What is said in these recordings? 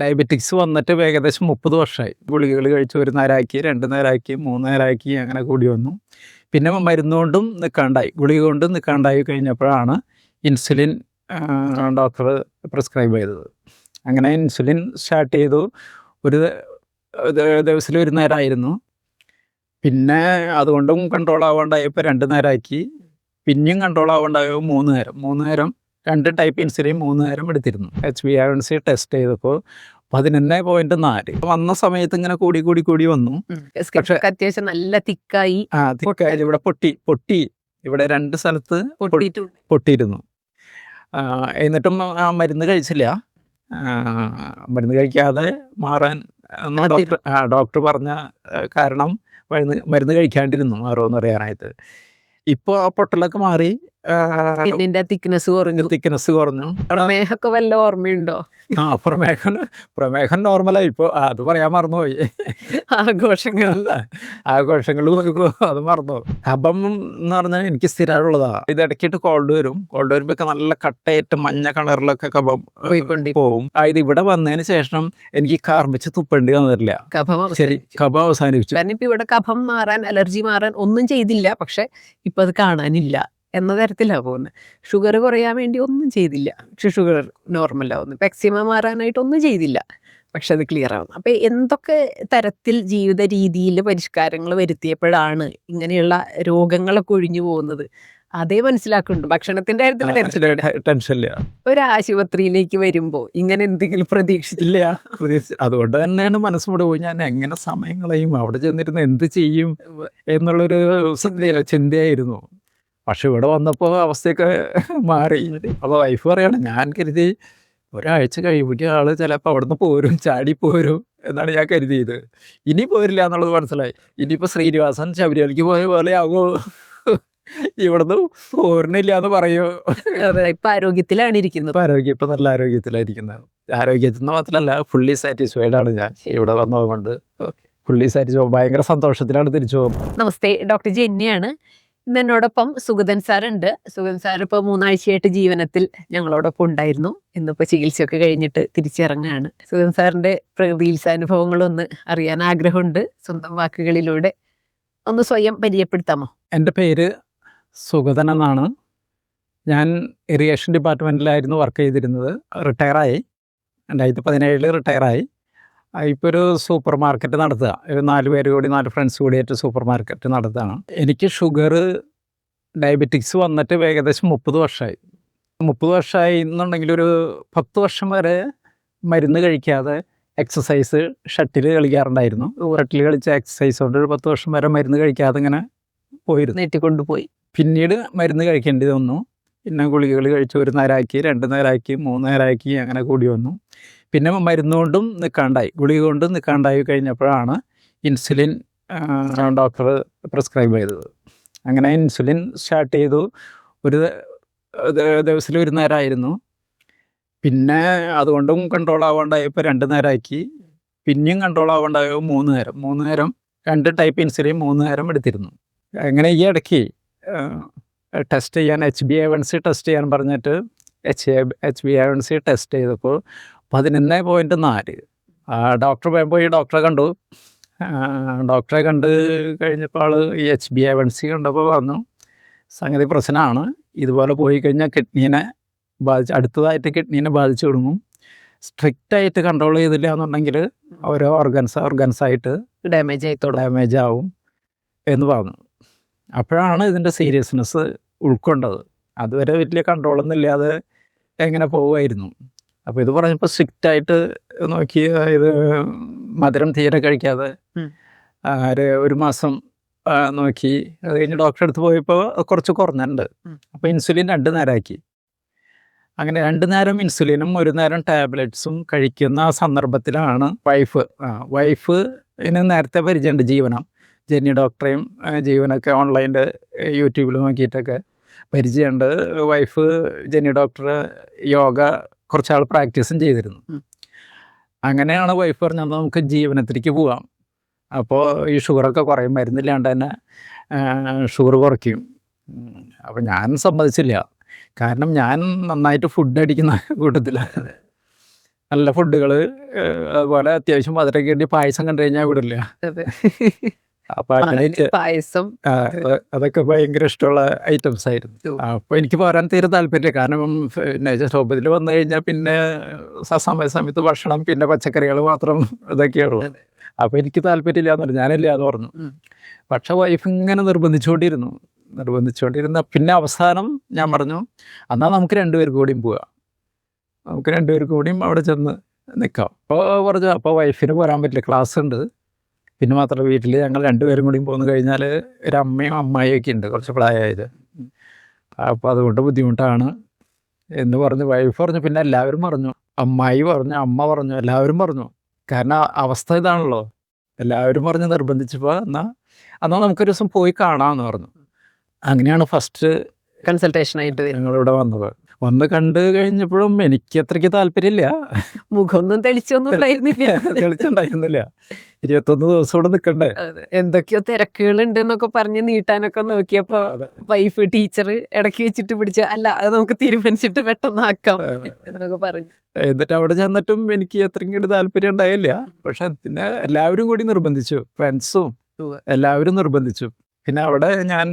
Diabetics വന്നിട്ട് ഏകദേശം 30 വർഷമായി. ഗുളികകൾ കഴിച്ച് 1 നേരമാക്കി, 2 നേരമാക്കി, 3 നേരമാക്കി, അങ്ങനെ കൂടി വന്നു. പിന്നെ മരുന്ന് കൊണ്ടും നിൽക്കാണ്ടായി, ഗുളിക കൊണ്ടും നിൽക്കാണ്ടായി കഴിഞ്ഞപ്പോഴാണ് ഇൻസുലിൻ ഡോക്ടർ പ്രിസ്ക്രൈബ് ചെയ്തത്. അങ്ങനെ ഇൻസുലിൻ സ്റ്റാർട്ട് ചെയ്തു. ഒരു ദിവസത്തിൽ 1 നേരമായിരുന്നു. പിന്നെ അതുകൊണ്ടും കൺട്രോൾ ആവാണ്ടായപ്പോൾ 2 നേരമാക്കി. പിന്നെയും കൺട്രോൾ ആവാണ്ടായപ്പോൾ 3 നേരം 2 ടൈപ്പ് ഇൻസുലിൻ 3 നേരം എടുത്തിരുന്നു. HbA1c ടെസ്റ്റ് ചെയ്തപ്പോൾ 11.4 വന്ന സമയത്ത് ഇങ്ങനെ കൂടി വന്നു. പക്ഷേ അത്യാവശ്യം നല്ല തിക്കായി. ഇവിടെ പൊട്ടി ഇവിടെ 2 സ്ഥലത്ത് പൊട്ടിയിരുന്നു. എന്നിട്ടും മരുന്ന് കഴിച്ചില്ല. മരുന്ന് കഴിക്കാതെ മാറാൻ ഡോക്ടർ പറഞ്ഞ കാരണം മരുന്ന് കഴിക്കാണ്ടിരുന്നു മാറുമെന്ന് പറയാനായിട്ട്. ഇപ്പോൾ ആ പൊട്ടലൊക്കെ മാറി, തിക്നെസ് കുറഞ്ഞു. പ്രമേഹമൊക്കെ വല്ല ഓർമ്മയുണ്ടോ? പ്രമേഹം നോർമലായി. ഇപ്പോൾ അത് പറയാൻ മറന്നുപോയി. ആഘോഷങ്ങൾ അത് മറന്നു. കഫം എന്ന് പറഞ്ഞാൽ എനിക്ക് സ്ഥിരമുള്ളതാണ്. ഇത് ഇടയ്ക്കിട്ട് കോൾഡ് വരുമ്പോൾ നല്ല കട്ടയിട്ട് മഞ്ഞ കളറിലൊക്കെ കഫം പോവും. ഇത് ഇവിടെ വന്നതിന് ശേഷം എനിക്ക് കാർമിച്ച് തുപ്പേണ്ടി വന്നിട്ടില്ല. കഫം അവസാനിപ്പിച്ചു. കാരണം ഇപ്പൊ ഇവിടെ കഫം മാറാൻ, അലർജി മാറാൻ ഒന്നും ചെയ്തില്ല, പക്ഷെ ഇപ്പൊ അത് കാണാനില്ല എന്ന തരത്തിലാണ് പോകുന്നത്. ഷുഗർ കുറയാൻ വേണ്ടി ഒന്നും ചെയ്തില്ല, പക്ഷെ ഷുഗർ നോർമലാവുന്നു. എക്സിമ മാറാനായിട്ട് ഒന്നും ചെയ്തില്ല, പക്ഷെ അത് ക്ലിയർ ആവുന്നു. അപ്പം എന്തൊക്കെ തരത്തിൽ ജീവിത രീതിയിൽ പരിഷ്കാരങ്ങൾ വരുത്തിയപ്പോഴാണ് ഇങ്ങനെയുള്ള രോഗങ്ങളൊക്കെ ഒഴിഞ്ഞു പോകുന്നത്, അതേ മനസ്സിലാക്കുന്നുണ്ട്. ഭക്ഷണത്തിന്റെ കാര്യത്തിൽ ടെൻഷനില്ല. ഒരു ആശുപത്രിയിലേക്ക് വരുമ്പോൾ ഇങ്ങനെ എന്തെങ്കിലും പ്രതീക്ഷിച്ചില്ല. അതുകൊണ്ട് തന്നെയാണ് മനസ്സോട് പോയി ഞാൻ എങ്ങനെ സമയം കളയും, അവിടെ ചെന്നിരുന്ന് എന്ത് ചെയ്യും എന്നുള്ളൊരു ചിന്തയായിരുന്നു. പക്ഷെ ഇവിടെ വന്നപ്പോൾ അവസ്ഥയൊക്കെ മാറി. അപ്പോൾ വൈഫ് പറയാണ്, ഞാൻ കരുതി ഒരാഴ്ച കഴിയുമ്പോൾ ആൾ ചിലപ്പോൾ അവിടെ നിന്ന് പോരും, ചാടി പോരും എന്നാണ് ഞാൻ കരുതിയത്. ഇനി പോരില്ല എന്നുള്ളത് മനസ്സിലായി. ഇനിയിപ്പോൾ ശ്രീനിവാസൻ ശബരിമലയ്ക്ക് പോയ പോലെ ആകുമോ, ഇവിടുന്ന് പോരണില്ല എന്ന് പറയുമോ. ഇപ്പം ആരോഗ്യത്തിലാണ് ഇരിക്കുന്നത്. ഇപ്പം നല്ല ആരോഗ്യത്തിലായിരിക്കുന്നത്. ആരോഗ്യത്തിൽ നിന്ന് മാത്രമല്ല, ഫുള്ളി സാറ്റിസ്ഫൈഡ് ആണ് ഞാൻ ഇവിടെ വന്നതുകൊണ്ട്. ഫുള്ളി സാറ്റിസ്ഫൈഡ്, ഭയങ്കര സന്തോഷത്തിലാണ് തിരിച്ചു പോകുന്നത്. നമസ്തേ, ഡോക്ടർ ജെന്നിയാണ്. ഇന്ന് എന്നോടൊപ്പം സുഗതൻ സാറുണ്ട്. സുഗതൻ സാർ ഇപ്പോൾ 3 ആഴ്ചയായിട്ട് ജീവനത്തിൽ ഞങ്ങളോടൊപ്പം ഉണ്ടായിരുന്നു. ഇന്നിപ്പോൾ ചികിത്സയൊക്കെ കഴിഞ്ഞിട്ട് തിരിച്ചിറങ്ങുകയാണ്. സുഗതൻ സാറിൻ്റെ റീൽസ് അനുഭവങ്ങളൊന്ന് അറിയാൻ ആഗ്രഹമുണ്ട്. സ്വന്തം വാക്കുകളിലൂടെ ഒന്ന് സ്വയം പരിചയപ്പെടുത്താമോ? എൻ്റെ പേര് സുഗതൻ എന്നാണ്. ഞാൻ ഇറിഗേഷൻ ഡിപ്പാർട്ട്മെൻറ്റിലായിരുന്നു വർക്ക് ചെയ്തിരുന്നത്. റിട്ടയറായി, 2017 റിട്ടയറായി. ഇപ്പോൾ ഒരു സൂപ്പർ മാർക്കറ്റ് നടത്തുക. 4 പേര് കൂടി, 4 ഫ്രണ്ട്സ് കൂടിയായിട്ട് സൂപ്പർ മാർക്കറ്റ് നടത്തുകയാണ്. എനിക്ക് ഷുഗർ ഡയബറ്റിക്സ് വന്നിട്ട് ഏകദേശം 30 വർഷമായി. 30 വർഷമായി എന്നുണ്ടെങ്കിൽ ഒരു 10 വർഷം വരെ മരുന്ന് കഴിക്കാതെ എക്സസൈസ്, ഷട്ടിൽ കളിക്കാറുണ്ടായിരുന്നു. ഷട്ടിൽ കളിച്ച എക്സസൈസ് കൊണ്ട് ഒരു 10 വർഷം വരെ മരുന്ന് കഴിക്കാതെ ഇങ്ങനെ പോയിരുന്നു, നീട്ടിക്കൊണ്ടുപോയി. പിന്നീട് മരുന്ന് കഴിക്കേണ്ടി വന്നു. പിന്നെ ഗുളികകൾ കഴിച്ച് 1 നേരമാക്കി, 2 നേരമാക്കി, 3 നേരമാക്കി, അങ്ങനെ കൂടി വന്നു. പിന്നെ മരുന്ന് കൊണ്ടും നിൽക്കാണ്ടായി, ഗുളിക കൊണ്ടും നിൽക്കാണ്ടായി കഴിഞ്ഞപ്പോഴാണ് ഇൻസുലിൻ ഡോക്ടർ പ്രിസ്ക്രൈബ് ചെയ്തത്. അങ്ങനെ ഇൻസുലിൻ സ്റ്റാർട്ട് ചെയ്തു. ഒരു ദിവസത്തിൽ 1 നേരമായിരുന്നു. പിന്നെ അതുകൊണ്ടും കൺട്രോൾ ആവാണ്ടായപ്പോൾ 2 നേരമാക്കി. പിന്നെയും കൺട്രോൾ ആവാണ്ടായപ്പോൾ 3 നേരം 2 ടൈപ്പ് ഇൻസുലിൻ 3 നേരം എടുത്തിരുന്നു. അങ്ങനെ ഈ ഇടയ്ക്ക് ടെസ്റ്റ് ചെയ്യാൻ, HbA1c ടെസ്റ്റ് ചെയ്യാൻ പറഞ്ഞിട്ട് HbA1c ടെസ്റ്റ് ചെയ്തപ്പോൾ 11.4. ഡോക്ടറെ കണ്ടു. ഡോക്ടറെ കണ്ട് കഴിഞ്ഞപ്പോൾ ഈ HbA1c കണ്ടപ്പോൾ പറഞ്ഞു, സംഗതി പ്രശ്നമാണ്, ഇതുപോലെ പോയി കഴിഞ്ഞാൽ കിഡ്നീനെ അടുത്തതായിട്ട് കിഡ്നീനെ ബാധിച്ചു തുടങ്ങും. സ്ട്രിക്റ്റായിട്ട് കൺട്രോൾ ചെയ്തില്ല എന്നുണ്ടെങ്കിൽ ഓരോ ഓർഗൻസായിട്ട് ഡാമേജ് ആവും എന്ന് പറഞ്ഞു. അപ്പോഴാണ് ഇതിൻ്റെ സീരിയസ്നെസ് ഉൾക്കൊണ്ടത്. അതുവരെ വലിയ കൺട്രോളൊന്നും ഇല്ലാതെ എങ്ങനെ പോവുമായിരുന്നു. അപ്പോൾ ഇത് പറഞ്ഞപ്പോൾ സ്ട്രിക്റ്റായിട്ട് നോക്കി, ഇത് മധുരം തീരെ കഴിക്കാതെ 1 മാസം നോക്കി. അത് കഴിഞ്ഞ് ഡോക്ടറെ അടുത്ത് പോയപ്പോൾ കുറച്ച് കുറഞ്ഞിട്ടുണ്ട്. അപ്പോൾ ഇൻസുലിൻ 2 നേരമാക്കി. അങ്ങനെ 2 നേരം ഇൻസുലിനും 1 നേരം ടാബ്ലറ്റ്സും കഴിക്കുന്ന സന്ദർഭത്തിലാണ് വൈഫിന് നേരത്തെ പരിചയമുണ്ട്, ജെന്നി ഡോക്ടറെയും ജീവനൊക്കെ ഓൺലൈനിൽ യൂട്യൂബിൽ നോക്കിയിട്ടൊക്കെ പരിചയമുണ്ട്. വൈഫ് ജെന്നി ഡോക്ടർ യോഗ കുറച്ചാൾ പ്രാക്ടീസും ചെയ്തിരുന്നു. അങ്ങനെയാണ് വൈഫ് പറഞ്ഞത്, നമുക്ക് ജീവനത്തിലേക്ക് പോവാം, അപ്പോൾ ഈ ഷുഗറൊക്കെ കുറയും, മരുന്നില്ലാണ്ട് തന്നെ ഷുഗർ കുറയ്ക്കും. അപ്പോൾ ഞാൻ സമ്മതിച്ചില്ല. കാരണം ഞാൻ നന്നായിട്ട് ഫുഡ് അടിക്കുന്ന കൂട്ടത്തിലാണ്. നല്ല ഫുഡുകൾ, അതുപോലെ അത്യാവശ്യം മധുരമൊക്കെ വേണ്ടി പായസം കണ്ടു കഴിഞ്ഞാൽ വിടില്ല. അതെ. അപ്പം അങ്ങനെ പായസം അതൊക്കെ ഭയങ്കര ഇഷ്ടമുള്ള ഐറ്റംസ് ആയിരുന്നു. അപ്പോൾ എനിക്ക് പോരാൻ തീരെ താല്പര്യമില്ല. കാരണം നേച്ചറോപ്പതിൽ വന്നു കഴിഞ്ഞാൽ പിന്നെ സമയത്ത് ഭക്ഷണം, പിന്നെ പച്ചക്കറികൾ മാത്രം ഇതൊക്കെയുള്ളൂ. അപ്പോൾ എനിക്ക് താല്പര്യമില്ല എന്ന് പറഞ്ഞു. ഞാനില്ല എന്ന് പറഞ്ഞു. പക്ഷെ വൈഫ് ഇങ്ങനെ നിർബന്ധിച്ചുകൊണ്ടിരുന്നു. പിന്നെ അവസാനം ഞാൻ പറഞ്ഞു, എന്നാൽ നമുക്ക് 2 പേർക്ക് കൂടിയും പോവാം, നമുക്ക് 2 പേർക്ക് കൂടിയും അവിടെ ചെന്ന് നിൽക്കാം. അപ്പോൾ പറഞ്ഞു, അപ്പോൾ വൈഫിന് പോരാൻ പറ്റില്ല, ക്ലാസ് ഉണ്ട്. പിന്നെ മാത്രമല്ല വീട്ടിൽ ഞങ്ങൾ 2 പേരും കൂടിയും പോന്നു കഴിഞ്ഞാൽ ഒരു അമ്മയും അമ്മായിയും ഒക്കെ ഉണ്ട്, കുറച്ച് പ്രായമായത്. അപ്പോൾ അതുകൊണ്ട് ബുദ്ധിമുട്ടാണ് എന്ന് പറഞ്ഞു വൈഫ് പറഞ്ഞു. പിന്നെ എല്ലാവരും പറഞ്ഞു, അമ്മായി പറഞ്ഞു, അമ്മ പറഞ്ഞു, എല്ലാവരും പറഞ്ഞു. കാരണം അവസ്ഥ ഇതാണല്ലോ. എല്ലാവരും പറഞ്ഞ് നിർബന്ധിച്ചപ്പോൾ എന്നാൽ നമുക്കൊരു ദിവസം പോയി കാണാമെന്ന് പറഞ്ഞു. അങ്ങനെയാണ് ഫസ്റ്റ് കൺസൾട്ടേഷനായിട്ട് ഞങ്ങളിവിടെ വന്ന് കണ്ട് കഴിഞ്ഞപ്പോഴും എനിക്ക് അത്രയ്ക്ക് താല്പര്യമില്ല. മുഖമൊന്നും തെളിച്ചൊന്നും തെളിച്ചുണ്ടായിരുന്നില്ല. 21 ദിവസം ഇവിടെ നിൽക്കണ്ടേ. എന്തൊക്കെയോ തിരക്കുകളുണ്ട് എന്നൊക്കെ പറഞ്ഞ് നീട്ടാനൊക്കെ നോക്കിയപ്പോ വൈഫ് ടീച്ചർ ഇടയ്ക്ക് വെച്ചിട്ട് പിടിച്ച, അല്ല അത് നമുക്ക് തീരുമാനിച്ചിട്ട് പെട്ടെന്നാക്കാം എന്നൊക്കെ പറഞ്ഞു. എന്നിട്ട് അവിടെ ചെന്നിട്ടും എനിക്ക് അത്രയും കൂടി താല്പര്യം ഉണ്ടായില്ല. പക്ഷെ പിന്നെ എല്ലാവരും കൂടി നിർബന്ധിച്ചു, ഫ്രണ്ട്സും എല്ലാവരും നിർബന്ധിച്ചു. പിന്നെ അവിടെ ഞാൻ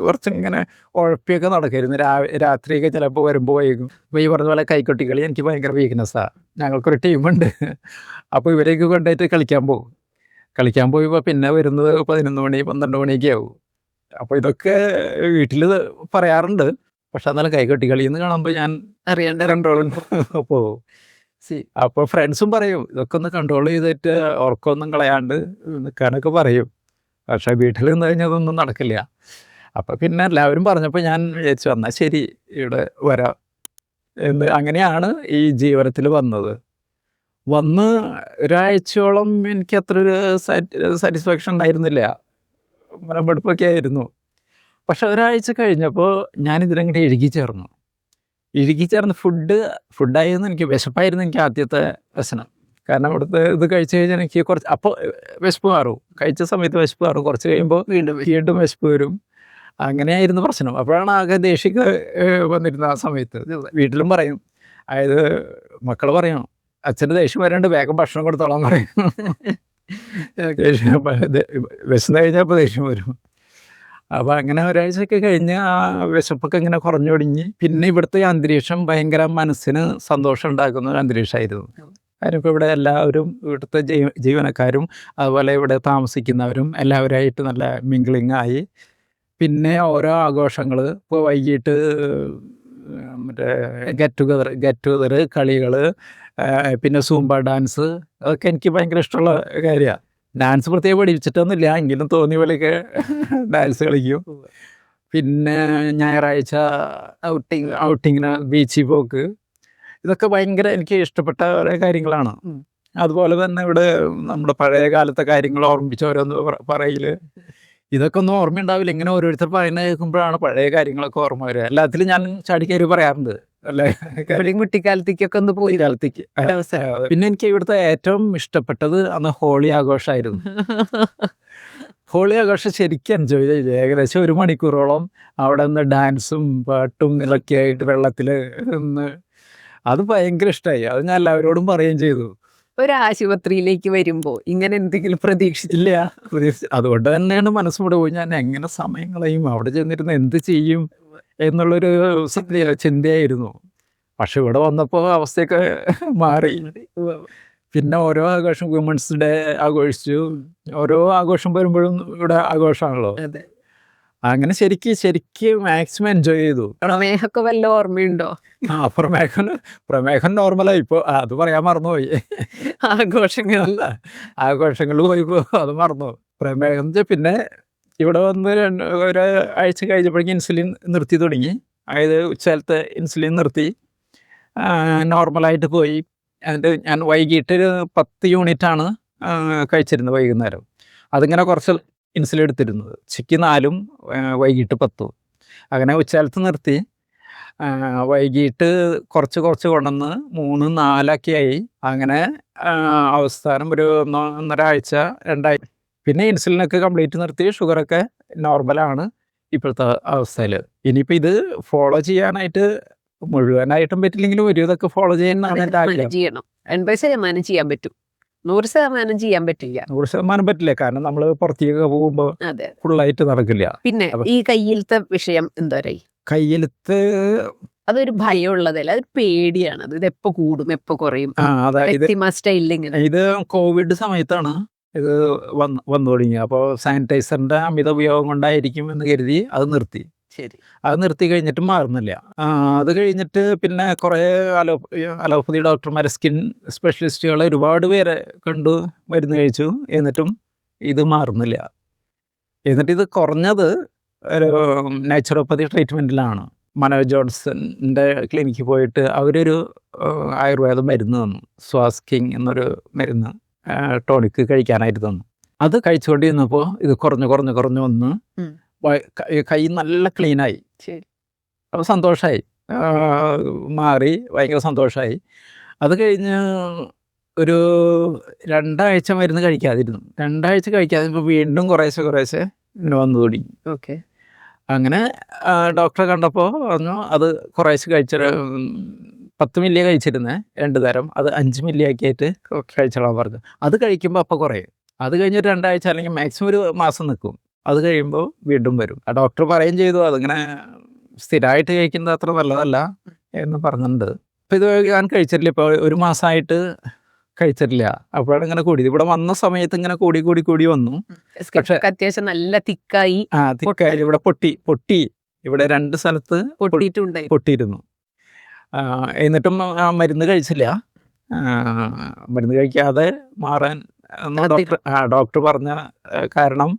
കുറച്ചിങ്ങനെ ഉഴപ്പിയൊക്കെ നടക്കായിരുന്നു. രാത്രിയൊക്കെ ചിലപ്പോൾ വരുമ്പോൾ വൈകും. ഇപ്പോൾ ഈ പറഞ്ഞ പോലെ കൈക്കൊട്ടിക്കളി എനിക്ക് ഭയങ്കര വീക്ക്നെസ്സാണ്. ഞങ്ങൾക്കൊരു ടീമുണ്ട്. അപ്പോൾ ഇവരെയൊക്കെ കൊണ്ടുപോയിട്ട് കളിക്കാൻ പോയപ്പോൾ പിന്നെ വരുന്നത് 11 മണി 12 മണിയൊക്കെ ആവും. അപ്പോൾ ഇതൊക്കെ വീട്ടിൽ പറയാറുണ്ട്. പക്ഷെ എന്നാലും കൈകൊട്ടിക്കളി എന്ന് കാണുമ്പോൾ ഞാൻ അറിയാണ്ട് കൺട്രോൾ പോകും. അപ്പോൾ ഫ്രണ്ട്സും പറയും, ഇതൊക്കെ ഒന്ന് കൺട്രോൾ ചെയ്തിട്ട് ഉറക്കമൊന്നും കളയാണ്ട് നിൽക്കാനൊക്കെ പറയും. പക്ഷേ വീട്ടിൽ നിന്ന് കഴിഞ്ഞാൽ അതൊന്നും നടക്കില്ല. അപ്പോൾ പിന്നെ എല്ലാവരും പറഞ്ഞപ്പോൾ ഞാൻ വിചാരിച്ചു, എന്നാൽ ശരി ഇവിടെ വരാം എന്ന്. അങ്ങനെയാണ് ഈ ജീവനത്തിൽ വന്നത്. വന്ന് ഒരാഴ്ചയോളം എനിക്ക് അത്ര ഒരു സാറ്റിസ്ഫാക്ഷൻ ഉണ്ടായിരുന്നില്ല, മനമെടുപ്പൊക്കെ ആയിരുന്നു. പക്ഷെ ഒരാഴ്ച കഴിഞ്ഞപ്പോൾ ഞാനിതിനങ്ങോട്ട് ഇഴുകിച്ചേർന്ന് ഫുഡായിരുന്നു. എനിക്ക് വിശപ്പായിരുന്നു എനിക്ക് ആദ്യത്തെ പ്രശ്നം. കാരണം ഇവിടുത്തെ ഇത് കഴിച്ചു കഴിഞ്ഞാൽ എനിക്ക് കുറച്ച്, അപ്പോൾ വിശപ്പ് മാറും, കഴിച്ച സമയത്ത് വിശപ്പ് മാറും, കുറച്ച് കഴിയുമ്പോൾ വീണ്ടും വിശപ്പ് വരും. അങ്ങനെയായിരുന്നു പ്രശ്നം. അപ്പോഴാണ് ആകെ ദേഷ്യമൊക്കെ വന്നിരുന്നത് ആ സമയത്ത്. വീട്ടിലും പറയും, അതായത് മക്കൾ പറയണം, അച്ഛൻ്റെ ദേഷ്യം വരാണ്ട് വേഗം ഭക്ഷണം കൊടുത്തോളാൻ പറയും. വിശന്ന് കഴിഞ്ഞപ്പോൾ ദേഷ്യം വരും. അപ്പോൾ അങ്ങനെ ഒരാഴ്ചയൊക്കെ കഴിഞ്ഞ് ആ വിശപ്പൊക്കെ ഇങ്ങനെ കുറഞ്ഞൊടിഞ്ഞ് പിന്നെ ഇവിടുത്തെ അന്തരീക്ഷം ഭയങ്കര മനസ്സിന് സന്തോഷം ഉണ്ടാക്കുന്ന ഒരു അന്തരീക്ഷമായിരുന്നു. അതിനിപ്പോൾ ഇവിടെ എല്ലാവരും ഇവിടുത്തെ ജീവനക്കാരും അതുപോലെ ഇവിടെ താമസിക്കുന്നവരും എല്ലാവരുമായിട്ട് നല്ല മിംഗ്ലിംഗ് ആയി. പിന്നെ ഓരോ ആഘോഷങ്ങൾ, ഇപ്പോൾ വൈകിട്ട് മറ്റേ ഗെറ്റ് ടുഗദർ കളികൾ, പിന്നെ സൂംബ ഡാൻസ്, അതൊക്കെ എനിക്ക് ഭയങ്കര ഇഷ്ടമുള്ള കാര്യമാണ്. ഡാൻസ് പ്രത്യേകം പഠിച്ചിട്ടൊന്നുമില്ല, എങ്കിലും തോന്നിയ പോലെയൊക്കെ ഡാൻസ് കളിക്കും. പിന്നെ ഞായറാഴ്ച ഔട്ടിങ്ങിന് ബീച്ചിൽ പോക്ക്, ഇതൊക്കെ ഭയങ്കര എനിക്ക് ഇഷ്ടപ്പെട്ട ഓരോ കാര്യങ്ങളാണ്. അതുപോലെ തന്നെ ഇവിടെ നമ്മുടെ പഴയ കാലത്തെ കാര്യങ്ങൾ ഓർമ്മിച്ച് ഓരോന്ന് പറയൽ, ഇതൊക്കെ ഒന്നും ഓർമ്മയുണ്ടാവില്ല. ഇങ്ങനെ ഓരോരുത്തർ പറയുന്നത് കേൾക്കുമ്പോഴാണ് പഴയ കാര്യങ്ങളൊക്കെ ഓർമ്മ വരിക. എല്ലാത്തിലും ഞാൻ ചാടിക്കയറി പറയാറുണ്ട് അല്ലേ, കുട്ടിക്കാലത്തേക്കൊക്കെ ഒന്ന് പോയി കാലത്തേക്ക്. പിന്നെ എനിക്ക് ഇവിടുത്തെ ഏറ്റവും ഇഷ്ടപ്പെട്ടത് അന്ന് ഹോളി ആഘോഷമായിരുന്നു. ഹോളി ആഘോഷം ശരിക്കും എൻജോയ് ചെയ്തു. ഏകദേശം 1 മണിക്കൂറോളം അവിടെ നിന്ന് ഡാൻസും പാട്ടും ഇതൊക്കെ ആയിട്ട് വെള്ളത്തിൽ നിന്ന്, അത് ഭയങ്കര ഇഷ്ടമായി. അത് ഞാൻ എല്ലാവരോടും പറയുകയും ചെയ്തു. ഒരു ആശുപത്രിയിലേക്ക് വരുമ്പോൾ ഇങ്ങനെ എന്തെങ്കിലും പ്രതീക്ഷിച്ചില്ല. അതുകൊണ്ട് തന്നെയാണ് മനസ്സോടെ പോയി, ഞാൻ എങ്ങനെ സമയം കളയും, അവിടെ ചെന്നിരുന്ന് എന്ത് ചെയ്യും എന്നുള്ളൊരു ചിന്തയായിരുന്നു. പക്ഷെ ഇവിടെ വന്നപ്പോൾ അവസ്ഥയൊക്കെ മാറി. പിന്നെ ഓരോ ആഘോഷം, വിമൻസ് ഡേ ആഘോഷിച്ചു. ഓരോ ആഘോഷം വരുമ്പോഴും ഇവിടെ ആഘോഷമാണല്ലോ. അങ്ങനെ ശരിക്കും മാക്സിമം എൻജോയ് ചെയ്തു. പ്രമേഹമൊക്കെ വല്ല ഓർമ്മയുണ്ടോ? പ്രമേഹം നോർമലായി. ഇപ്പോൾ അത് പറയാൻ മറന്നുപോയി. ആഘോഷങ്ങൾ പോയിപ്പോൾ അത് മറന്നു. പ്രമേഹം പിന്നെ ഇവിടെ വന്ന് ഒരാഴ്ച കഴിഞ്ഞപ്പോഴേക്കും ഇൻസുലിൻ നിർത്തി തുടങ്ങി. അതായത് ഉച്ചകാലത്തെ ഇൻസുലിൻ നിർത്തി, നോർമലായിട്ട് പോയി. എന്നിട്ട് ഞാൻ വൈകിട്ട് 10 യൂണിറ്റാണ് കഴിച്ചിരുന്നത് വൈകുന്നേരം. അതിങ്ങനെ കുറച്ച് ഇൻസുലിൻ എടുത്തിരുന്നത്, ഉച്ചയ്ക്ക് 4ഉം വൈകിട്ട് 10ഉം. അങ്ങനെ ഉച്ചകാലത്ത് നിർത്തി, വൈകിട്ട് കുറച്ച് കൊണ്ടുവന്ന് 3, 4 ആയി. അങ്ങനെ അവസാനം ഒരു 1.5 ആഴ്ച 2 ആഴ്ച പിന്നെ ഇൻസുലിനൊക്കെ കംപ്ലീറ്റ് നിർത്തി. ഷുഗറൊക്കെ നോർമലാണ് ഇപ്പോഴത്തെ അവസ്ഥയിൽ. ഇനിയിപ്പോൾ ഇത് ഫോളോ ചെയ്യാനായിട്ട് മുഴുവനായിട്ടും പറ്റില്ലെങ്കിലും ഒരു ഇതൊക്കെ ഫോളോ ചെയ്യാനാണ് എൻ്റെ ആഗ്രഹം. 80% ചെയ്യാൻ പറ്റും, 100% ചെയ്യാൻ പറ്റില്ല. 100% പറ്റില്ല, കാരണം നമ്മൾ പുറത്തേക്ക് പോകുമ്പോൾ അതെ. ഫുള്ളായിട്ട് നടക്കില്ല. പിന്നെ ഈ കയ്യിലത്തെ വിഷയം എന്തായി? കയ്യിലത്ത് അതൊരു ഭയമുള്ളതല്ല, അതൊരു പേടിയാണ്. ഇത് എപ്പോ കൂടും എപ്പോ കുറയും. അതായത് സ്റ്റൈലിങ്ങനെ ഇത് കോവിഡ് സമയത്താണ് ഇത് വന്നു തുടങ്ങി. അപ്പോൾ സാനിറ്റൈസറിന്റെ അമിത ഉപയോഗം കൊണ്ടായിരിക്കും എന്ന് കരുതി അത് നിർത്തി. ശരി. അത് നിർത്തി കഴിഞ്ഞിട്ട് മാറുന്നില്ല. അത് കഴിഞ്ഞിട്ട് പിന്നെ കുറേ അലോപ്പതി ഡോക്ടർമാർ, സ്കിൻ സ്പെഷ്യലിസ്റ്റുകൾ ഒരുപാട് പേരെ കണ്ടു, മരുന്ന് കഴിച്ചു, എന്നിട്ടും ഇത് മാറുന്നില്ല. എന്നിട്ട് ഇത് കുറഞ്ഞത് ഒരു നാച്ചുറോപ്പതി ട്രീറ്റ്മെൻറ്റിലാണ്. മനോജ് ജോൺസന്റെ ക്ലിനിക്കിൽ പോയിട്ട് അവരൊരു ആയുർവേദ മരുന്ന് തന്നു, സ്വാസ്കിങ് എന്നൊരു മരുന്ന് ടോണിക്ക് കഴിക്കാനായിട്ട് തന്നു. അത് കഴിച്ചുകൊണ്ടിരുന്നപ്പോൾ ഇത് കുറഞ്ഞു വന്ന് കൈ നല്ല ക്ലീനായി. അപ്പോൾ സന്തോഷമായി, മാറി, ഭയങ്കര സന്തോഷമായി. അത് കഴിഞ്ഞ് ഒരു 2 ആഴ്ച മരുന്ന് കഴിക്കാതിരുന്നു. 2 ആഴ്ച കഴിക്കാതിരുന്നപ്പോൾ വീണ്ടും കുറേശ്ശെ ഇങ്ങനെ വന്നു തുടങ്ങി. ഓക്കെ. അങ്ങനെ ഡോക്ടറെ കണ്ടപ്പോൾ പറഞ്ഞു അത് കുറേശ്ശെ കഴിച്ചൊരു 10 മില്ലി കഴിച്ചിരുന്നേ 2 തരം, അത് 5 മില്ലി ആക്കിയിട്ട് കഴിച്ചോളാൻ പറഞ്ഞു. അത് കഴിക്കുമ്പോൾ അപ്പോൾ കുറയും. അത് കഴിഞ്ഞ് 2 ആഴ്ച അല്ലെങ്കിൽ മാക്സിമം ഒരു മാസം നിൽക്കും. അത് കഴിയുമ്പോൾ വീണ്ടും വരും. ആ ഡോക്ടർ പറയുകയും ചെയ്തു അതിങ്ങനെ സ്ഥിരമായിട്ട് കഴിക്കുന്നത് അത്ര നല്ലതല്ല എന്ന് പറഞ്ഞിട്ടുണ്ട്. അപ്പോൾ ഇത് ഞാൻ കഴിച്ചിട്ടില്ല, ഇപ്പോൾ ഒരു മാസമായിട്ട് കഴിച്ചിട്ടില്ല. അപ്പോഴാണ് ഇങ്ങനെ കൂടി, ഇവിടെ വന്ന സമയത്ത് ഇങ്ങനെ കൂടി വന്നു. പക്ഷെ അത്യാവശ്യം നല്ല തിക്കായി. തിക്കായി ഇവിടെ പൊട്ടി ഇവിടെ 2 സ്ഥലത്ത് പൊട്ടിയിരുന്നു. എന്നിട്ടും മരുന്ന് കഴിച്ചില്ല. മരുന്ന് കഴിക്കാതെ മാറാൻ ഡോക്ടർ പറഞ്ഞ കാരണം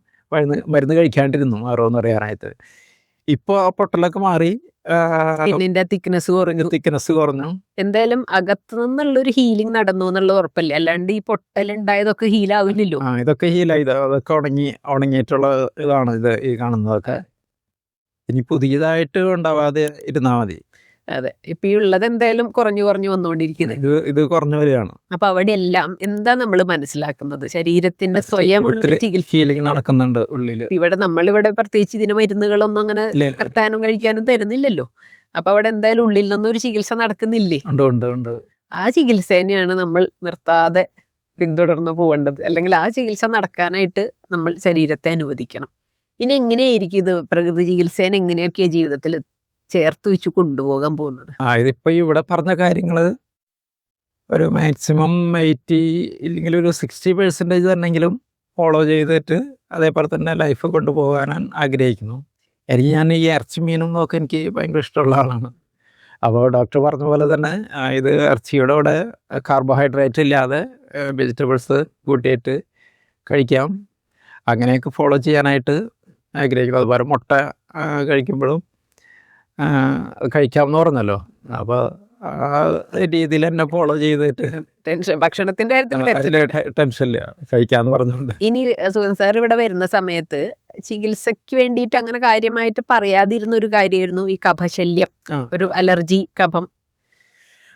മരുന്ന് കഴിക്കാണ്ടിരുന്നു മാറുമെന്ന് പറയാനായിട്ട്. ഇപ്പോൾ ആ പൊട്ടലൊക്കെ മാറി, തിക്നെസ് കുറഞ്ഞു. എന്തായാലും അകത്തു നിന്നുള്ളൊരു ഹീലിംഗ് നടന്നു എന്നുള്ളത് ഉറപ്പല്ലേ, അല്ലാണ്ട് ഈ പൊട്ടലുണ്ടായതൊക്കെ ഹീലാവില്ലല്ലോ. ഇതൊക്കെ ഹീലായി, അതൊക്കെ ഉണങ്ങിയിട്ടുള്ള ഇതാണ് ഇത് ഈ കാണുന്നതൊക്കെ. ഇനി പുതിയതായിട്ട് ഉണ്ടാവാതെ ഇരുന്നാൽ മതി. അതെ, ഇപ്പൊ ഈ ഉള്ളത് എന്തായാലും കുറഞ്ഞു വന്നുകൊണ്ടിരിക്കുന്നത്. ഇത് കുറഞ്ഞു വരികയാണ്. അപ്പൊ അവിടെ എല്ലാം എന്താ നമ്മൾ മനസ്സിലാക്കുന്നത്, ശരീരത്തിന്റെ സ്വയം ഹീലിംഗ് നടക്കുന്നുണ്ട് ഉള്ളില്. നമ്മളിവിടെ പ്രത്യേകിച്ച് ഇതിന് മരുന്നുകളൊന്നും അങ്ങനെ കത്താനും കഴിക്കാനും തരുന്നില്ലല്ലോ. അപ്പൊ അവിടെ എന്തായാലും ഉള്ളിൽ നിന്നൊരു ചികിത്സ നടക്കുന്നില്ലേ? ഉണ്ട്. ആ ചികിത്സ തന്നെയാണ് നമ്മൾ നിർത്താതെ പിന്തുടർന്ന് പോവേണ്ടത്. അല്ലെങ്കിൽ ആ ചികിത്സ നടക്കാനായിട്ട് നമ്മൾ ശരീരത്തെ അനുവദിക്കണം. ഇനി എങ്ങനെയായിരിക്കും ഇത് പ്രകൃതി ചികിത്സേനെ എങ്ങനെയൊക്കെയാ ജീവിതത്തിൽ ചേർത്ത് വെച്ച് കൊണ്ടുപോകാൻ പോകുന്നത്? ഇതിപ്പോ ഇവിടെ പറഞ്ഞ കാര്യങ്ങള് ഒരു മാക്സിമം 80 ഇല്ലെങ്കിൽ ഒരു 60% തന്നെങ്കിലും ഫോളോ ചെയ്തിട്ട് അതേപോലെ തന്നെ ലൈഫ് കൊണ്ടുപോകാൻ ആഗ്രഹിക്കുന്നു. ഞാൻ ഈ ഇറച്ചി മീനും ഒക്കെ എനിക്ക് ഭയങ്കര ഇഷ്ടമുള്ള ആളാണ്. അപ്പോൾ ഡോക്ടർ പറഞ്ഞ പോലെ തന്നെ ഇത് ഇറച്ചിയുടെ കൂടെ കാർബോഹൈഡ്രേറ്റ് ഇല്ലാതെ വെജിറ്റബിൾസ് കൂട്ടിയിട്ട് കഴിക്കാം. അങ്ങനെയൊക്കെ ഫോളോ ചെയ്യാനായിട്ട് ആഗ്രഹിക്കുന്നു. അതുപോലെ മുട്ട കഴിക്കുമ്പോഴും കഴിക്കാമെന്ന് പറഞ്ഞല്ലോ. അപ്പോൾ ആ രീതിയിൽ തന്നെ ഫോളോ ചെയ്തിട്ട് ഭക്ഷണത്തിന്റെ ടെൻഷനില്ല, കഴിക്കാന്ന് പറഞ്ഞുകൊണ്ട്. ഇനി സുഗൻ സാർ ഇവിടെ വരുന്ന സമയത്ത് ചികിത്സയ്ക്ക് വേണ്ടിയിട്ട് അങ്ങനെ കാര്യമായിട്ട് പറയാതിരുന്ന ഒരു കാര്യമായിരുന്നു ഈ കഫശല്യം, ഒരു അലർജി, കഫം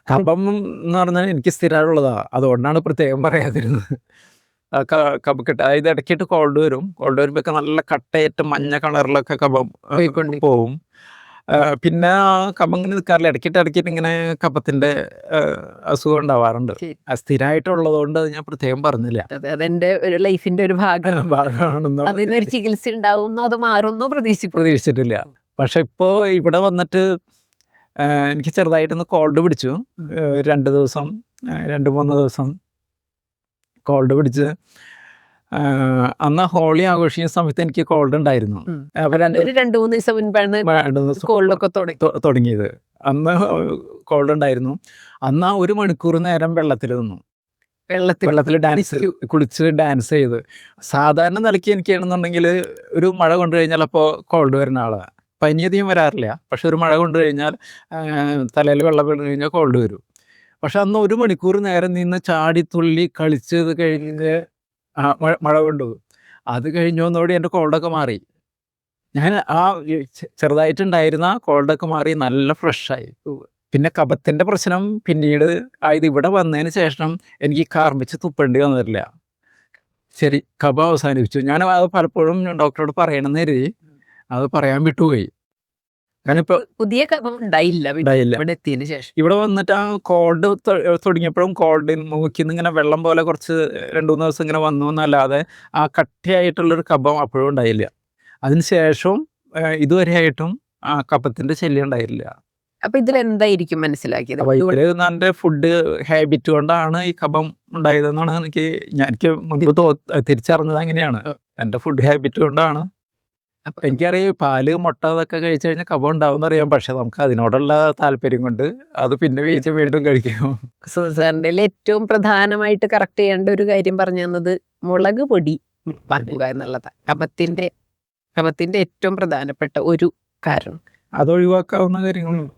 എന്ന് പറഞ്ഞാൽ എനിക്ക് സ്ഥിരമുള്ളതാ, അതുകൊണ്ടാണ് പ്രത്യേകം പറയാതിരുന്നത്. കഫക്കെട്ട്, അതായത് ഇടയ്ക്കിട്ട് കോൾഡ് വരുമ്പോഴൊക്കെ നല്ല കട്ടയേറ്റ് മഞ്ഞ കളറിലൊക്കെ കഫം പോവും. പിന്നെ കഫം ഇങ്ങനെ നിൽക്കാറില്ല, ഇടയ്ക്കിട്ട് ഇങ്ങനെ കഫത്തിന്റെ അസുഖം ഉണ്ടാവാറുണ്ട്. സ്ഥിരമായിട്ടുള്ളത് കൊണ്ട് ഞാൻ പ്രത്യേകം പറഞ്ഞില്ല. അതെന്റെ ഒരു ലൈഫിന്റെ ഒരു ഭാഗമാണെന്നോ അതിനൊരു ചികിത്സ ഉണ്ടാവും, അത് മാറുന്നോ പ്രതീക്ഷിച്ചിട്ടില്ല. പക്ഷെ ഇപ്പോ ഇവിടെ വന്നിട്ട് എനിക്ക് ചെറുതായിട്ടൊന്ന് കോൾഡ് പിടിച്ചു. 2-3 ദിവസം കോൾഡ് പിടിച്ച്. അന്ന് ഹോളി ആഘോഷിക്കുന്ന സമയത്ത് എനിക്ക് കോൾഡ് ഉണ്ടായിരുന്നു. അപ്പൊ 2-3 ദിവസം മുൻപാണ് കോൾഡൊക്കെ തുടങ്ങിയത്. അന്ന് കോൾഡ് ഉണ്ടായിരുന്നു. അന്ന് 1 മണിക്കൂർ നേരം വെള്ളത്തിൽ നിന്നു, വെള്ളത്തിൽ കുളിച്ച് ഡാൻസ് ചെയ്ത്. സാധാരണ നിലയ്ക്ക് എനിക്കാണെന്നുണ്ടെങ്കിൽ ഒരു മഴ കൊണ്ടു കഴിഞ്ഞാൽ അപ്പോൾ കോൾഡ് വരുന്ന ആളാണ്. പനി അധികം വരാറില്ല, പക്ഷെ ഒരു മഴ കൊണ്ടു കഴിഞ്ഞാൽ തലയിൽ വെള്ളം വീണ് കഴിഞ്ഞാൽ കോൾഡ് വരും. പക്ഷെ അന്ന് 1 മണിക്കൂർ നേരം നിന്ന് ചാടി തുള്ളി കളിച്ചത് കഴിഞ്ഞ് മഴ കൊണ്ടു. അത് കഴിഞ്ഞോടുകൂടി എൻ്റെ കോൾഡൊക്കെ മാറി. ഞാൻ ചെറുതായിട്ടുണ്ടായിരുന്ന കോൾഡൊക്കെ മാറി, നല്ല ഫ്രഷായി. പിന്നെ കഫത്തിൻ്റെ പ്രശ്നം പിന്നീട് ആയത് ഇവിടെ വന്നതിന് ശേഷം എനിക്ക് കാർമിച്ച് തുപ്പേണ്ടി വന്നിട്ടില്ല. ശരി, കഫം അവസാനിപ്പിച്ചു. ഞാൻ അത് പലപ്പോഴും ഡോക്ടറോട് പറയണമെന്ന് കരുതി അത് പറയാൻ വിട്ടുപോയി. കാരണം ഇപ്പോൾ പുതിയ കഫം ഉണ്ടായില്ല ഉണ്ടായില്ല. ഇവിടെ എത്തിയതിന് ശേഷം. ഇവിടെ വന്നിട്ട് ആ കോൾഡ് തുടങ്ങിയപ്പോഴും കോൾഡ് മൂക്കിൽ നിന്ന് ഇങ്ങനെ വെള്ളം പോലെ കുറച്ച് 2-3 ദിവസം ഇങ്ങനെ വന്നു എന്നല്ലാതെ ആ കട്ടിയായിട്ടുള്ളൊരു കഫം അപ്പോഴും ഉണ്ടായില്ല. അതിന് ശേഷവും ഇതുവരെയായിട്ടും ആ കഫത്തിൻ്റെ ശല്യം ഉണ്ടായില്ല. അപ്പൊ ഇതിൽ എന്തായിരിക്കും മനസ്സിലാക്കിയത്? അപ്പോൾ ഇതിൽ എൻ്റെ ഫുഡ് ഹാബിറ്റ് കൊണ്ടാണ് ഈ കഫം ഉണ്ടായതെന്നാണ് എനിക്ക് മുൻപ് തിരിച്ചറിഞ്ഞത് അങ്ങനെയാണ്. എൻ്റെ ഫുഡ് ഹാബിറ്റ് കൊണ്ടാണ്. അപ്പൊ എനിക്കറിയാം പാല് മുട്ട അതൊക്കെ കഴിച്ചു കഴിഞ്ഞാൽ കഫം ഉണ്ടാവും എന്നറിയാം. പക്ഷെ നമുക്ക് അതിനോടുള്ള താല്പര്യം കൊണ്ട് അത് പിന്നെ വീണ്ടും കഴിക്കും. സാറിന്റെ ഏറ്റവും പ്രധാനമായിട്ട് കറക്റ്റ് ചെയ്യേണ്ട ഒരു കാര്യം പറഞ്ഞു തന്നത് മുളക് പൊടി വാങ്ങുക എന്നുള്ളതാണ്. കഫത്തിന്റെ ഏറ്റവും പ്രധാനപ്പെട്ട ഒരു കാരണം. അത് ഒഴിവാക്കാവുന്ന കാര്യങ്ങളുണ്ട്.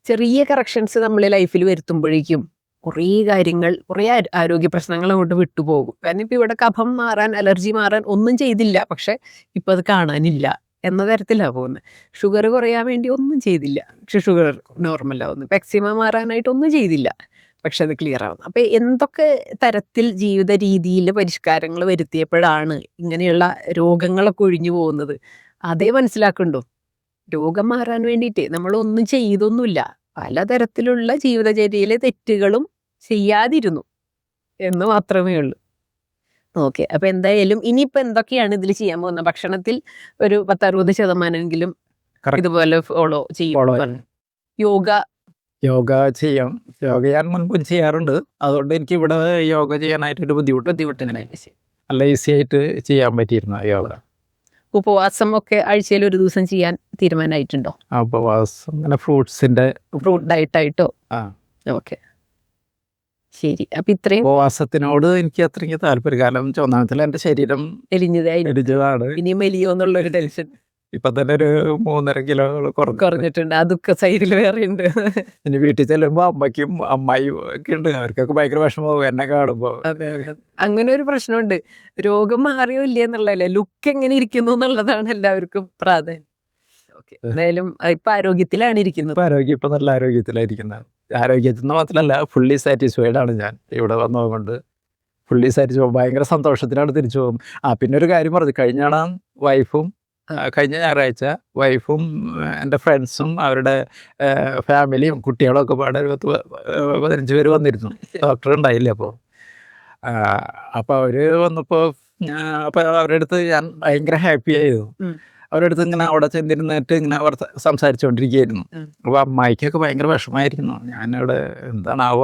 ചെറിയ കറക്ഷൻസ് നമ്മൾ ലൈഫിൽ വരുത്തുമ്പോഴേക്കും കുറേ കാര്യങ്ങൾ, കുറേ ആരോഗ്യ പ്രശ്നങ്ങൾ അങ്ങോട്ട് വിട്ടുപോകും. കാരണം ഇപ്പം ഇവിടെ കഫം മാറാൻ, അലർജി മാറാൻ ഒന്നും ചെയ്തില്ല, പക്ഷെ ഇപ്പം അത് കാണാനില്ല എന്ന തരത്തിലാണ് പോകുന്നത്. ഷുഗർ കുറയാൻ വേണ്ടി ഒന്നും ചെയ്തില്ല, പക്ഷെ ഷുഗർ നോർമലാവുന്നു. എക്സിമ മാറാനായിട്ട് ഒന്നും ചെയ്തില്ല, പക്ഷെ അത് ക്ലിയർ ആവുന്നു. അപ്പം എന്തൊക്കെ തരത്തിൽ ജീവിത രീതിയിൽ പരിഷ്കാരങ്ങൾ വരുത്തിയപ്പോഴാണ് ഇങ്ങനെയുള്ള രോഗങ്ങളൊക്കെ ഒഴിഞ്ഞു പോകുന്നത്, അതേ മനസ്സിലാക്കണ്ടോ. രോഗം മാറാൻ വേണ്ടിയിട്ട് നമ്മളൊന്നും ചെയ്തൊന്നുമില്ല, പലതരത്തിലുള്ള ജീവിതചര്യയിലെ തെറ്റുകളും ചെയ്യാതിരുന്നു എന്ന് മാത്രമേ ഉള്ളൂ. ഓക്കെ, അപ്പം എന്തായാലും ഇനിയിപ്പോൾ എന്തൊക്കെയാണ് ഇതിൽ ചെയ്യാൻ പോകുന്നത്? ഭക്ഷണത്തിൽ ഒരു 10-60% ഇതുപോലെ ഫോളോ ചെയ്യും. യോഗ ചെയ്യാം. യോഗ ഞാൻ മുൻപും ചെയ്യാറുണ്ട്. അതുകൊണ്ട് എനിക്ക് ഇവിടെ യോഗ ചെയ്യാനായിട്ടൊരു ബുദ്ധിമുട്ടിങ്ങനെ നല്ല ഈസി ആയിട്ട് ചെയ്യാൻ പറ്റിയിരുന്നു യോഗ. ഉപവാസം ഒക്കെ ആഴ്ചയിൽ ഒരു ദിവസം ചെയ്യാൻ തീരുമാനമായിട്ടുണ്ടോ? ഉപവാസം അങ്ങനെ ഫ്രൂട്ട് ഡയറ്റായിട്ടോ? ഓക്കെ, ശരി. അപ്പൊ ഇത്രയും ഉപവാസത്തിനോട് എനിക്ക് അത്രയ്ക്ക് താല്പര്യം. കാരണം ഒന്നാമത്തിൽ എൻ്റെ ശരീരം എരിഞ്ഞതാണ്. ഇനി മെലിയോന്നുള്ളൊരു ടെൻഷൻ. ഇപ്പൊ തന്നെ ഒരു 3.5 കിലോ കുറഞ്ഞിട്ടുണ്ട്. അതൊക്കെ സൈഡിൽ വേറെ ഉണ്ട്. ഇനി വീട്ടിൽ ചെല്ലുമ്പോ അമ്മയ്ക്കും അമ്മായിയും ഒക്കെ ഉണ്ട്, അവർക്കൊക്കെ ഭയങ്കര വിഷമമാവും എന്നെ കാണുമ്പോ. അങ്ങനെ ഒരു പ്രശ്നമുണ്ട്. രോഗം മാറിയോ ഇല്ല എന്നുള്ളതല്ലേ, ലുക്ക് എങ്ങനെ ഇരിക്കുന്നു എന്നുള്ളതാണ് എല്ലാവർക്കും പ്രാധാന്യം. ഓക്കെ, എന്തായാലും ഇപ്പൊ ആരോഗ്യത്തിലാണ് ഇരിക്കുന്നത്. ഇപ്പൊ നല്ല ആരോഗ്യത്തിലായിരിക്കുന്നത്. ആരോഗ്യത്തിൽ നിന്ന് മാത്രമല്ല, ഫുള്ളി സാറ്റിസ്ഫൈഡ് ആണ് ഞാൻ ഇവിടെ വന്നതുകൊണ്ട്. ഫുള്ളി സാറ്റിസ്ഫൈഡ്, ഭയങ്കര സന്തോഷത്തിലാണ് തിരിച്ചു പോകും. പിന്നെ ഒരു കാര്യം പറഞ്ഞു, കഴിഞ്ഞ ഞായറാഴ്ച വൈഫും എൻ്റെ ഫ്രണ്ട്സും അവരുടെ ഫാമിലിയും കുട്ടികളും ഒക്കെ പാടെ 15 പേര് വന്നിരുന്നു. ഡോക്ടർ ഉണ്ടായില്ല. അപ്പോൾ അവർ വന്നപ്പോൾ അവരുടെ അടുത്ത് ഞാൻ ഭയങ്കര ഹാപ്പി ആയിരുന്നു. അവരുടെ അടുത്ത് ഇങ്ങനെ അവിടെ ചെന്നിരുന്നിട്ട് ഇങ്ങനെ അവർ സംസാരിച്ചുകൊണ്ടിരിക്കുകയായിരുന്നു. അപ്പോൾ അമ്മായിക്കൊക്കെ ഭയങ്കര വിഷമമായിരിക്കുന്നു. ഞാനിവിടെ എന്താണാവോ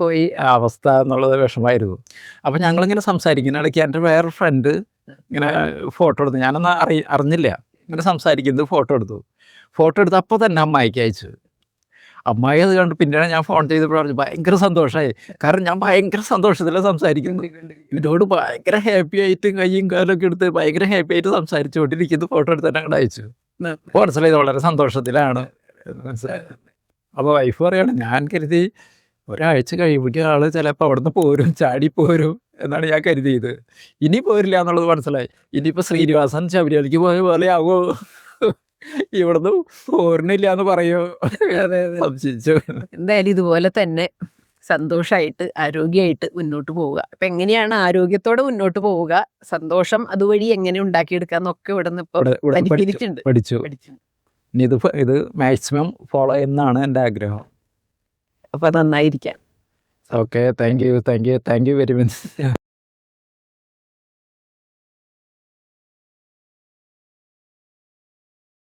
പോയി അവസ്ഥ എന്നുള്ളത് വിഷമമായിരുന്നു. അപ്പോൾ ഞങ്ങളിങ്ങനെ സംസാരിക്കുന്ന ഇടയ്ക്ക് എൻ്റെ വേറൊരു ഫ്രണ്ട് ഇങ്ങനെ ഫോട്ടോ എടുത്തു. ഞാനൊന്നും അറിഞ്ഞില്ല. ഇങ്ങനെ സംസാരിക്കുന്നത് ഫോട്ടോ എടുത്തു അപ്പോൾ തന്നെ അമ്മായിക്ക് അയച്ചു. അമ്മായി അത് കണ്ട് പിന്നീട് ഞാൻ ഫോൺ ചെയ്തപ്പോൾ പറഞ്ഞു ഭയങ്കര സന്തോഷമായി. കാരണം ഞാൻ ഭയങ്കര സന്തോഷത്തിലാണ് സംസാരിക്കുന്നത്. ഇവരോട് ഭയങ്കര ഹാപ്പി ആയിട്ട് കയ്യും കാലൊക്കെ എടുത്ത് ഭയങ്കര ഹാപ്പി ആയിട്ട് സംസാരിച്ചുകൊണ്ടിരിക്കുന്നത് ഫോട്ടോ എടുത്ത് തന്നെ അങ്ങോട്ട് അയച്ചു. മനസ്സിലായത് വളരെ സന്തോഷത്തിലാണ്. അപ്പോൾ വൈഫ് പറയാണ്, ഞാൻ കരുതി ഒരാഴ്ച കഴിയുമ്പോഴേക്കും ആള് ചിലപ്പോൾ അവിടുന്ന് ചാടിപ്പോരും എന്നാണ് ഞാൻ കരുതിയത്. ഇനി പോരില്ല എന്നുള്ളത് മനസ്സിലായി. ഇനിയിപ്പോൾ ശ്രീനിവാസൻ ശബരിമലയ്ക്ക് പോയ പോലെ ആവോ, ഇവിടുന്ന് പോരുന്നില്ല എന്ന് പറയോ സംശയിച്ചു. എന്തായാലും ഇതുപോലെ തന്നെ സന്തോഷമായിട്ട് ആരോഗ്യമായിട്ട് മുന്നോട്ട് പോവുക. അപ്പം എങ്ങനെയാണ് ആരോഗ്യത്തോടെ മുന്നോട്ട് പോവുക, സന്തോഷം അതുവഴി എങ്ങനെ ഉണ്ടാക്കിയെടുക്കുക എന്നൊക്കെ ഇവിടെ നിന്ന് ഇപ്പോൾ പഠിച്ചു. ഇനി ഇത് മാക്സിമം ഫോളോ ചെയ്യുന്നതാണ് എൻ്റെ ആഗ്രഹം. അപ്പോൾ നന്നായിരിക്കാം. Okay, thank you very much.